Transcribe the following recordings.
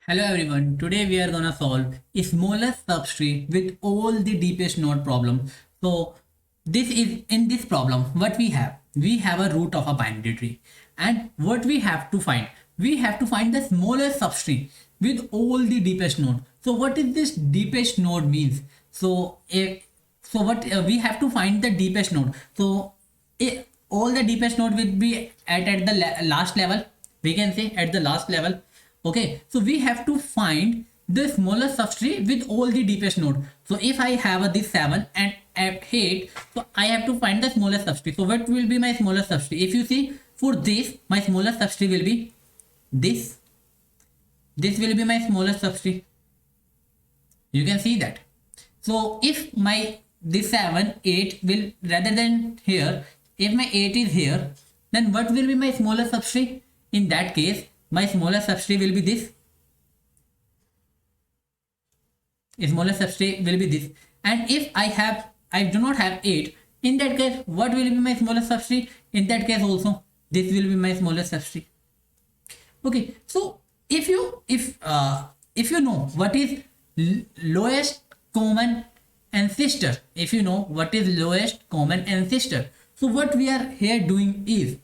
Hello everyone, today we are gonna solve a smallest subtree with all the deepest node problem. So this is in this problem what we have. We have a root of a binary tree and what we have to find. We have to find the smallest subtree with all the deepest node. So what is this deepest node means? So what we have to find the deepest node. So all the deepest node will be at the last level. We can say at the last level. Okay, so we have to find the smallest subtree with all the deepest node. So if I have a this 7 and at 8, so I have to find the smallest subtree. So what will be my smallest subtree? If you see for this, my smallest subtree will be this. This will be my smallest subtree. You can see that. So if my this 7, 8 will rather than here, if my 8 is here, then what will be my smallest subtree? In that case, my smallest subtree will be this. Smallest subtree will be this. And if I do not have 8, in that case, what will be my smallest subtree? In that case also, this will be my smallest subtree. Okay, so if you know what is lowest common ancestor, if you know what is lowest common ancestor, so what we are here doing is,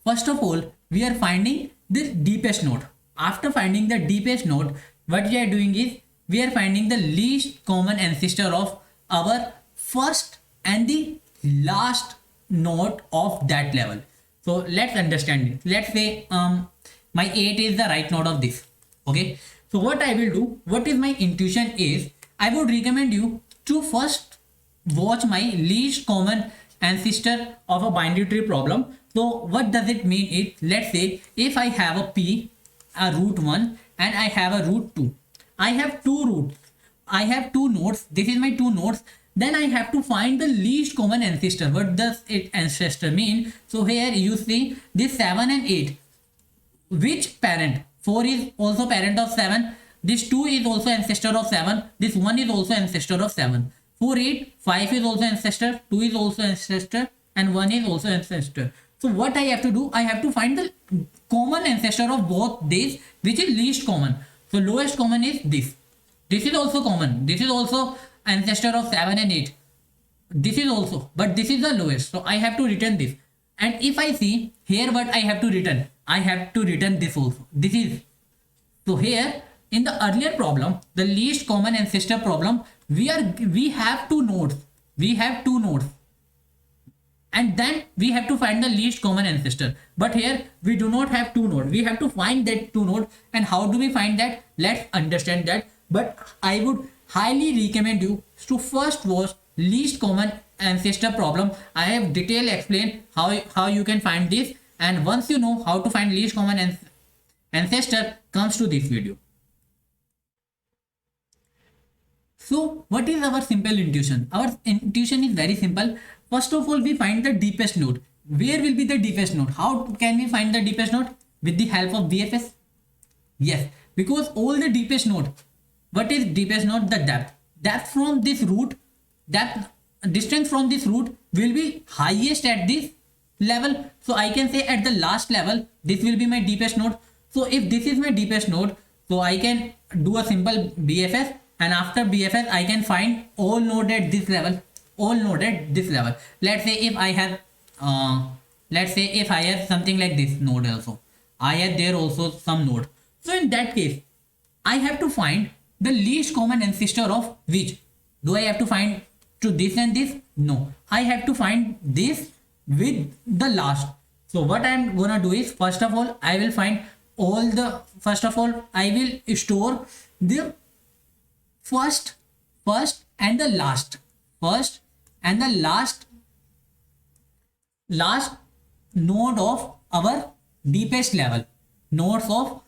first of all, we are finding the deepest node. After finding the deepest node, what we are doing is we are finding the least common ancestor of our first and the last node of that level. So let's understand it. Let's say my 8 is the right node of this. Okay. So what I will do, what is my intuition is, I would recommend you to first watch my least common ancestor of a binary tree problem. So what does it mean? It, let's say if I have a p, a root 1 and I have a root 2, I have two roots, I have two nodes, this is my two nodes, then I have to find the least common ancestor. What does it ancestor mean? So here you see this 7 and 8, which parent? 4 is also parent of 7, this 2 is also ancestor of 7, this 1 is also ancestor of 7. For 8, 5 is also ancestor, 2 is also ancestor, and 1 is also ancestor. So what I have to do, I have to find the common ancestor of both these, which is least common. So lowest common is this. This is also common. This is also ancestor of 7 and 8. This is also, but this is the lowest. So I have to return this. And if I see here what I have to return, I have to return this also. This is, so here in the earlier problem, the least common ancestor problem, we have two nodes. We have two nodes. And then we have to find the least common ancestor. But here we do not have two nodes. We have to find that two nodes. And how do we find that? Let's understand that. But I would highly recommend you to first watch least common ancestor problem. I have detailed explained how you can find this. And once you know how to find least common ancestor, comes to this video. So what is our simple intuition? Our intuition is very simple. First of all, we find the deepest node. Where will be the deepest node? How can we find the deepest node? With the help of BFS? Yes, because all the deepest node. What is deepest node? The depth. Depth from this root, depth distance from this root will be highest at this level. So I can say at the last level, this will be my deepest node. So if this is my deepest node, so I can do a simple BFS, and after BFS I can find all node at this level. All node at this level. Let's say if I have something like this node also, I have there also some node. So in that case, I have to find the least common ancestor of which? Do I have to find to this and this? No, I have to find this with the last. So what I am gonna do is, first of all, I will find all the, first of all, I will store the first and the last. First and the last node of our deepest level. Nodes of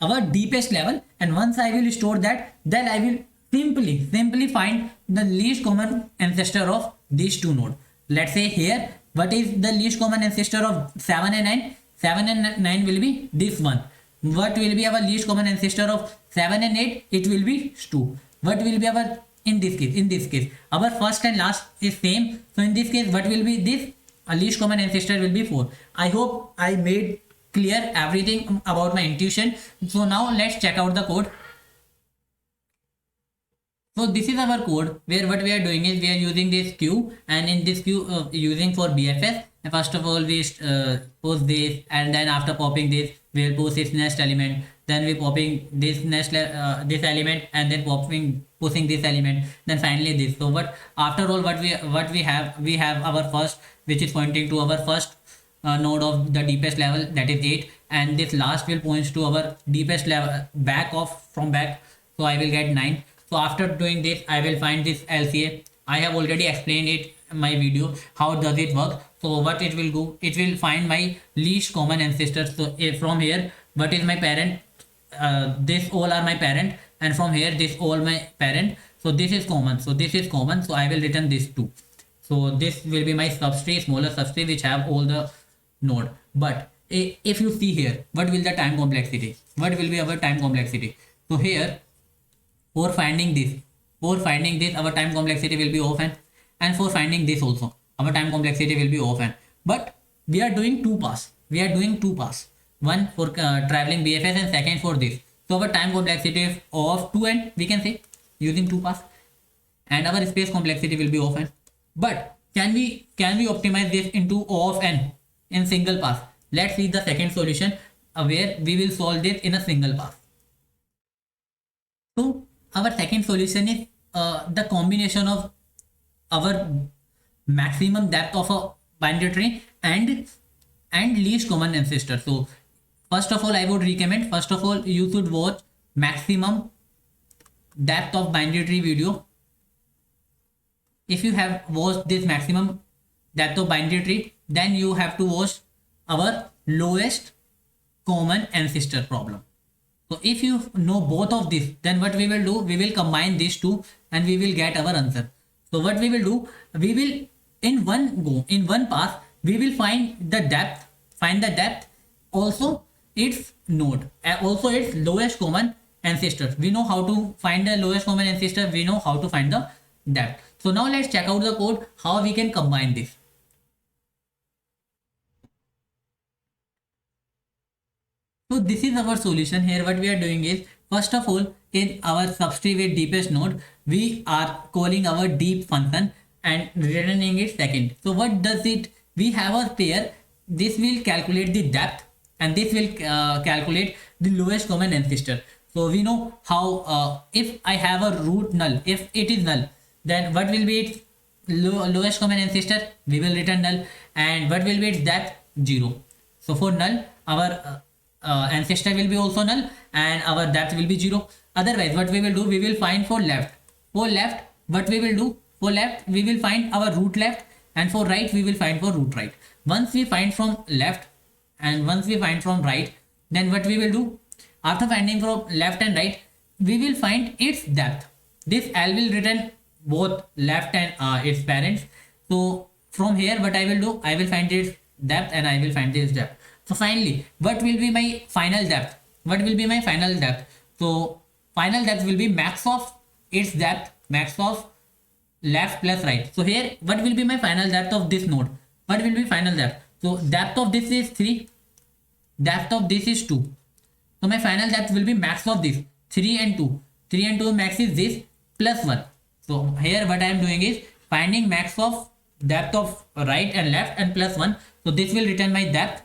our deepest level. And once I will store that, then I will simply find the least common ancestor of these two nodes. Let's say here, what is the least common ancestor of 7 and 9? 7 and 9 will be this one. What will be our least common ancestor of 7 and 8? It will be 2. What will be our, in this case our first and last is same. So in this case, what will be this? A least common ancestor will be 4. I hope I made clear everything about my intuition. So now let's check out the code. So this is our code where what we are doing is we are using this queue, and in this queue using for BFS. And first of all we post this, and then after popping this we'll post its next element. Then we popping this next this element, and then posting this element. Then finally this. So what after all what we have our first, which is pointing to our first node of the deepest level, that is 8, and this last will points to our deepest level from back. So I will get 9. So after doing this, I will find this LCA. I have already explained it in my video how does it work. So what it will do, it will find my least common ancestor. So from here, what is my parent? This all are my parent, and from here this all my parent. So this is common. So this is common. So I will return this too. So this will be my subtree, smaller subtree, which have all the node. But if you see here, what will the time complexity? What will be our time complexity? So here, for finding this, our time complexity will be ofn, and for finding this also, our time complexity will be ofn. But we are doing two pass. One for traveling BFS, and second for this. So our time complexity is of 2n, we can say, using two pass, and our space complexity will be of n. But can we optimize this into O of n in single pass? Let's see the second solution where we will solve this in a single pass. So our second solution is the combination of our maximum depth of a binary tree and least common ancestor. So first of all, I would recommend, first of all, you should watch maximum depth of binary tree video. If you have watched this maximum depth of binary tree, then you have to watch our lowest common ancestor problem. So if you know both of this, then what we will do, we will combine these two and we will get our answer. So what we will do, we will in one pass, we will find the depth, also its node, also its lowest common ancestor. We know how to find the lowest common ancestor, we know how to find the depth. So now let's check out the code, how we can combine this. So this is our solution. Here what we are doing is, first of all, in our subtree with deepest node, we are calling our deep function and returning it second. So what does it? We have a pair. This will calculate the depth, and this will calculate the lowest common ancestor. So we know how if I have a root null, if it is null, then what will be its lowest common ancestor? We will return null. And what will be its depth? 0. So for null, our ancestor will be also null and our depth will be 0. Otherwise, what we will do, we will find for left. For left, what we will do, for left, we will find our root left, and for right, we will find for root right. Once we find from left and once we find from right, then what we will do, after finding from left and right, we will find its depth. This L will return both left and its parents. So from here, what I will do, I will find its depth and I will find this depth. So finally, what will be my final depth? So final depth will be max of its depth, max of left plus right. So here, what will be my final depth of this node? What will be final depth? So depth of this is 3, depth of this is 2. So my final depth will be max of this, 3 and 2. 3 and 2 max is this plus 1. So here what I am doing is finding max of depth of right and left and plus 1. So this will return my depth.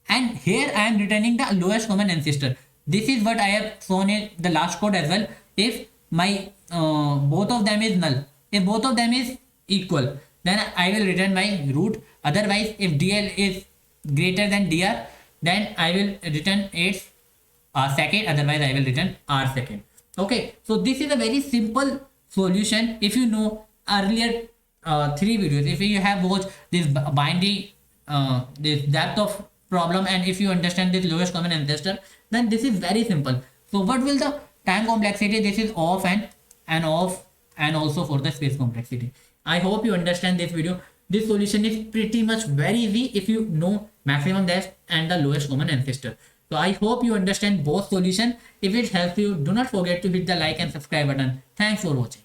And here I am returning the lowest common ancestor. This is what I have shown in the last code as well. If my both of them is null, if both of them is equal, then I will return my root. Otherwise, if DL is greater than DR, then I will return its second. Otherwise, I will return R second. Okay, so this is a very simple solution. If you know earlier 3 videos, if you have watched this binary, this depth of problem, and if you understand this lowest common ancestor, then this is very simple. So what will the time complexity? This is of and of, and also for the space complexity. I hope you understand this video. This solution is pretty much very easy if you know maximum depth and the lowest common ancestor. So I hope you understand both solutions. If it helps you, do not forget to hit the like and subscribe button. Thanks for watching.